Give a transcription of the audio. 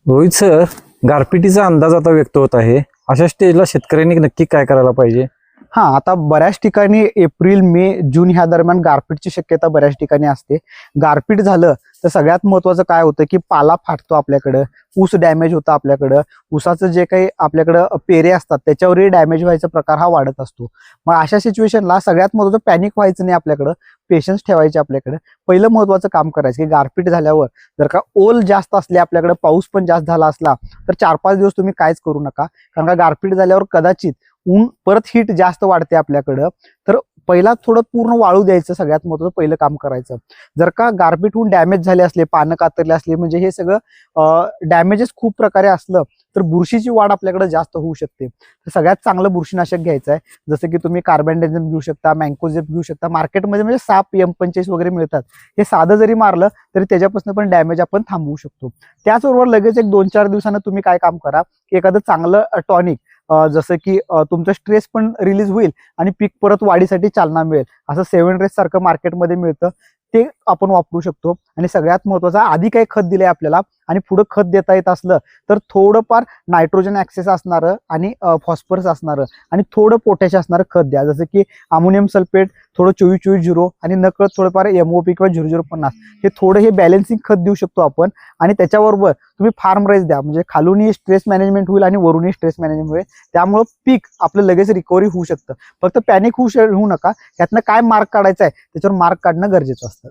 Rohit sir, गारपिटीचा अंदाज आता व्यक्त होत आहे. अशा स्टेजला शेतकऱ्यांनी नक्की काय करायला पाहिजे? आता बऱ्याच ठिकाणी एप्रिल मे जून ह्या दरम्यान गारपीटची शक्यता बऱ्याच ठिकाणी असते. गारपीट झालं तर सगळ्यात महत्वाचं काय होतं की पाला फाटतो आपल्याकडं, ऊस डॅमेज होतं आपल्याकडं, ऊसाचं जे काही आपल्याकडं पेरे असतात त्याच्यावरही डॅमेज व्हायचा प्रकार हा वाढत असतो. मग अशा सिच्युएशनला सगळ्यात महत्वाचं पॅनिक व्हायचं नाही, आपल्याकडं पेशन्स ठेवायचे. आपल्याकडे पहिलं महत्वाचं काम करायचं की गारपीट झाल्यावर जर का ओल जास्त असले, आपल्याकडे पाऊस पण जास्त झाला असला तर 4-5 दिवस तुम्ही काहीच करू नका. कारण का गारपीट झाल्यावर कदाचित ऊन परत हीट जास्त वाढते आपल्याकडं. तर पहिला थोडं पूर्ण वाळू द्यायचं, सगळ्यात महत्वाचं पहिलं काम करायचं. जर का गारपीट होऊन डॅमेज झाले असले, पानं कातरले असले, म्हणजे हे सगळं डॅमेजेस खूप प्रकारे असलं तर बुरशीची वाढ आपल्याकडे जास्त होऊ शकते. तर सगळ्यात चांगलं बुरशीनाशक घ्यायचं आहे. जसं की तुम्ही कार्बेंडाझिम घेऊ शकता, मँकोझेप घेऊ शकता. मार्केटमध्ये म्हणजे साप M25 वगैरे मिळतात. हे साधं जरी मारलं तरी त्याच्यापासून पण डॅमेज आपण थांबवू शकतो. त्याचबरोबर लगेच एक 2-4 दिवसानं तुम्ही काय काम करा की एखादं चांगलं टॉनिक, जसं की तुमचं स्ट्रेस पण रिलीज होईल आणि पीक परत वाढीसाठी चालना मिळेल असं 7 रेस सारखं मार्केटमध्ये मिळतं, ते आपण वापरू शकतो. आणि सगळ्यात महत्वाचं, आधी काही खत दिलंय आपल्याला आणि पुढे खत देता येत असलं तर थोडंफार नायट्रोजन ऍक्सेस असणारं आणि फॉस्फरस असणारं आणि थोडं पोटॅश असणारं खत द्या. जसं की अमोनियम सल्फेट, थोडं 24-24-0 आणि नकळत थोडंफार MOP किंवा 0050, हे थोडं हे बॅलन्सिंग खत देऊ शकतो आपण. आणि त्याच्याबरोबर तुम्ही फार्म राईस द्या, म्हणजे खालूनही स्ट्रेस मॅनेजमेंट होईल आणि वरूनही स्ट्रेस मॅनेजमेंट होईल. त्यामुळं पीक आपलं लगेच रिकव्हरी होऊ शकतं. फक्त पॅनिक होऊ नका. त्यातनं काय मार्क काढायचा आहे त्याच्यावर मार्क काढणं गरजेचं असतं.